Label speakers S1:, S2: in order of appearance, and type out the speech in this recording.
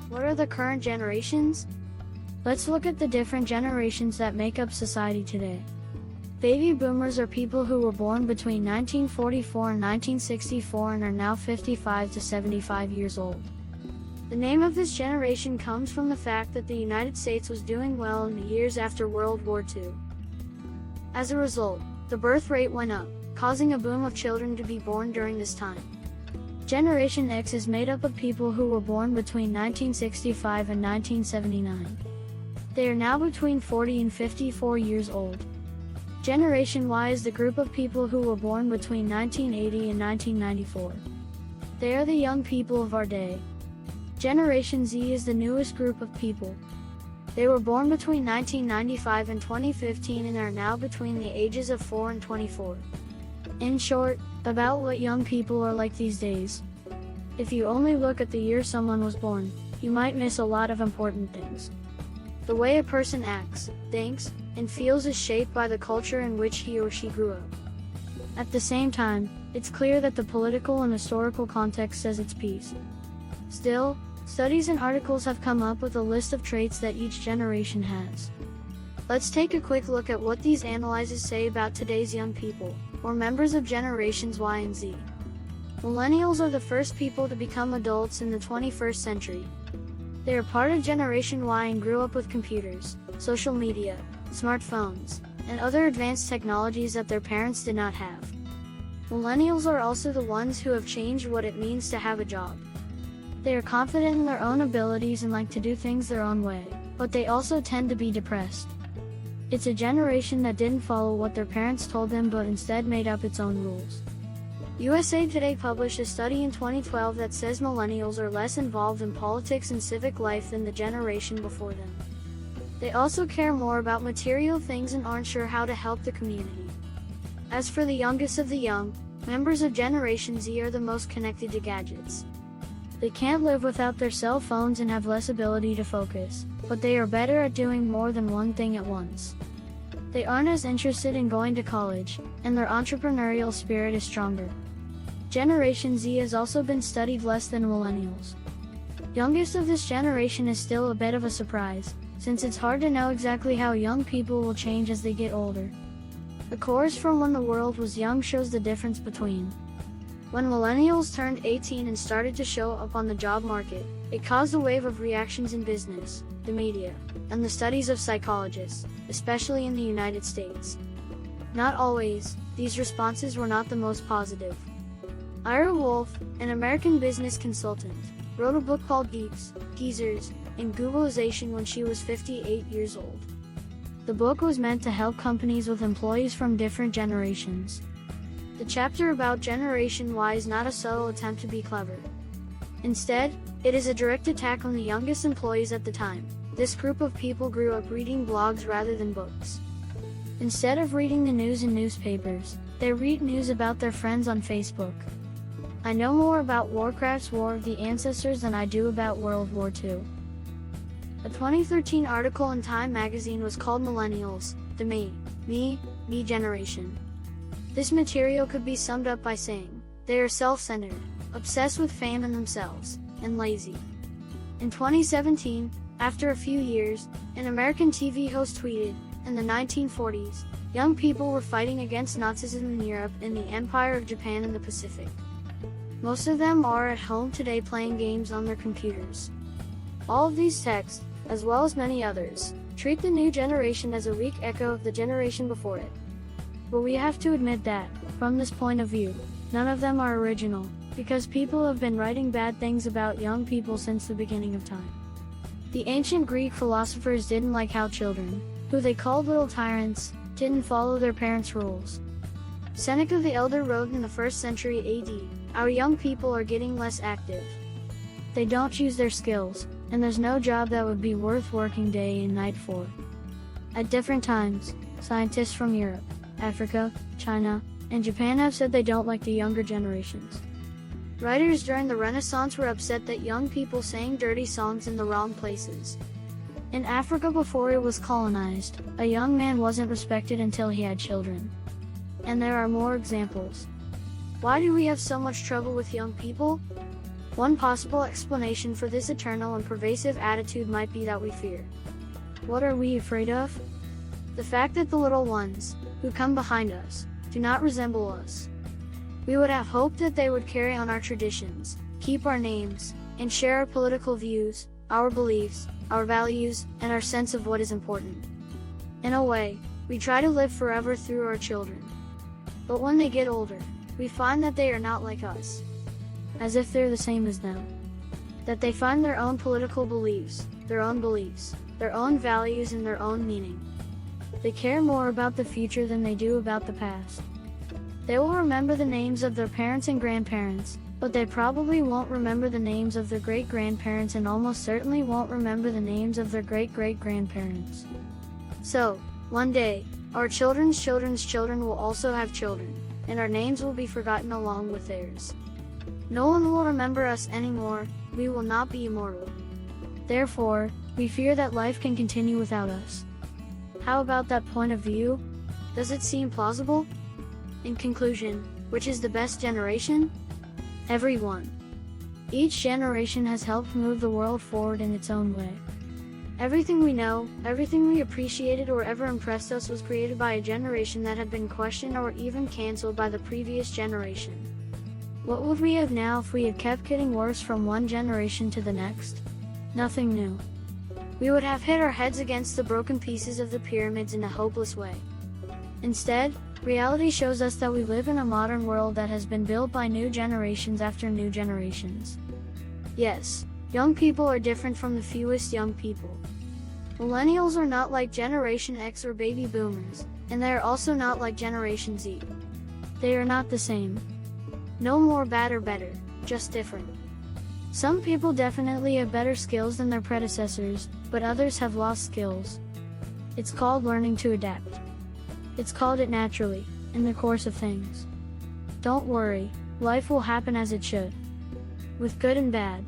S1: What are the current generations? Let's look at the different generations that make up society today. Baby boomers are people who were born between 1944 and 1964 and are now 55 to 75 years old. The name of this generation comes from the fact that the United States was doing well in the years after World War II. As a result, the birth rate went up, causing a boom of children to be born during this time. Generation X is made up of people who were born between 1965 and 1979. They are now between 40 and 54 years old. Generation Y is the group of people who were born between 1980 and 1994. They are the young people of our day. Generation Z is the newest group of people. They were born between 1995 and 2015 and are now between the ages of 4 and 24. In short, about what young people are like these days. If you only look at the year someone was born, you might miss a lot of important things. The way a person acts, thinks, and feels is shaped by the culture in which he or she grew up. At the same time, it's clear that the political and historical context says its piece. Still, studies and articles have come up with a list of traits that each generation has. Let's take a quick look at what these analyses say about today's young people, or members of generations Y and Z. Millennials are the first people to become adults in the 21st century. They are part of Generation Y and grew up with computers, social media, smartphones, and other advanced technologies that their parents did not have. Millennials are also the ones who have changed what it means to have a job. They are confident in their own abilities and like to do things their own way, but they also tend to be depressed. It's a generation that didn't follow what their parents told them but instead made up its own rules. USA Today published a study in 2012 that says millennials are less involved in politics and civic life than the generation before them. They also care more about material things and aren't sure how to help the community. As for the youngest of the young, members of Generation Z are the most connected to gadgets. They can't live without their cell phones and have less ability to focus, but they are better at doing more than one thing at once. They aren't as interested in going to college, and their entrepreneurial spirit is stronger. Generation Z has also been studied less than millennials. Youngest of this generation is still a bit of a surprise, since it's hard to know exactly how young people will change as they get older. The course from When the World Was Young shows the difference between when millennials turned 18 and started to show up on the job market. It caused a wave of reactions in business, the media, and the studies of psychologists, especially in the United States. Not always, these responses were not the most positive. Ira Wolf, an American business consultant, wrote a book called Geeks, Geezers, and Googlization when she was 58 years old. The book was meant to help companies with employees from different generations. The chapter about Generation Y is not a subtle attempt to be clever. Instead, it is a direct attack on the youngest employees at the time. This group of people grew up reading blogs rather than books. Instead of reading the news in newspapers, they read news about their friends on Facebook. I know more about Warcraft's War of the Ancestors than I do about World War II. A 2013 article in Time magazine was called Millennials, the Me generation. This material could be summed up by saying, they are self-centered, obsessed with fame and themselves, and lazy. In 2017, after a few years, an American TV host tweeted, in the 1940s, young people were fighting against Nazism in Europe and the Empire of Japan in the Pacific. Most of them are at home today playing games on their computers. All of these texts, as well as many others, treat the new generation as a weak echo of the generation before it. But we have to admit that, from this point of view, none of them are original, because people have been writing bad things about young people since the beginning of time. The ancient Greek philosophers didn't like how children, who they called little tyrants, didn't follow their parents' rules. Seneca the Elder wrote in the 1st century AD, our young people are getting less active. They don't use their skills, and there's no job that would be worth working day and night for. At different times, scientists from Europe, Africa, China, and Japan have said they don't like the younger generations. Writers during the Renaissance were upset that young people sang dirty songs in the wrong places. In Africa before it was colonized, a young man wasn't respected until he had children. And there are more examples. Why do we have so much trouble with young people? One possible explanation for this eternal and pervasive attitude might be that we fear. What are we afraid of? The fact that the little ones, who come behind us, do not resemble us. We would have hoped that they would carry on our traditions, keep our names, and share our political views, our beliefs, our values, and our sense of what is important. In a way, we try to live forever through our children. But when they get older, we find that they are not like us. As if they're the same as them. That they find their own political beliefs, their own values, and their own meaning. They care more about the future than they do about the past. They will remember the names of their parents and grandparents, but they probably won't remember the names of their great-grandparents and almost certainly won't remember the names of their great-great-grandparents. So, one day, our children's children's children will also have children, and our names will be forgotten along with theirs. No one will remember us anymore, we will not be immortal. Therefore, we fear that life can continue without us. How about that point of view? Does it seem plausible? In conclusion, which is the best generation? Every one. Each generation has helped move the world forward in its own way. Everything we know, everything we appreciated or ever impressed us was created by a generation that had been questioned or even canceled by the previous generation. What would we have now if we had kept getting worse from one generation to the next? Nothing new. We would have hit our heads against the broken pieces of the pyramids in a hopeless way. Instead, reality shows us that we live in a modern world that has been built by new generations after new generations. Yes, young people are different from the fewest young people. Millennials are not like Generation X or baby boomers, and they are also not like Generation Z. They are not the same. No more bad or better, just different. Some people definitely have better skills than their predecessors, but others have lost skills. It's called learning to adapt. It's called it naturally, in the course of things. Don't worry, life will happen as it should. With good and bad.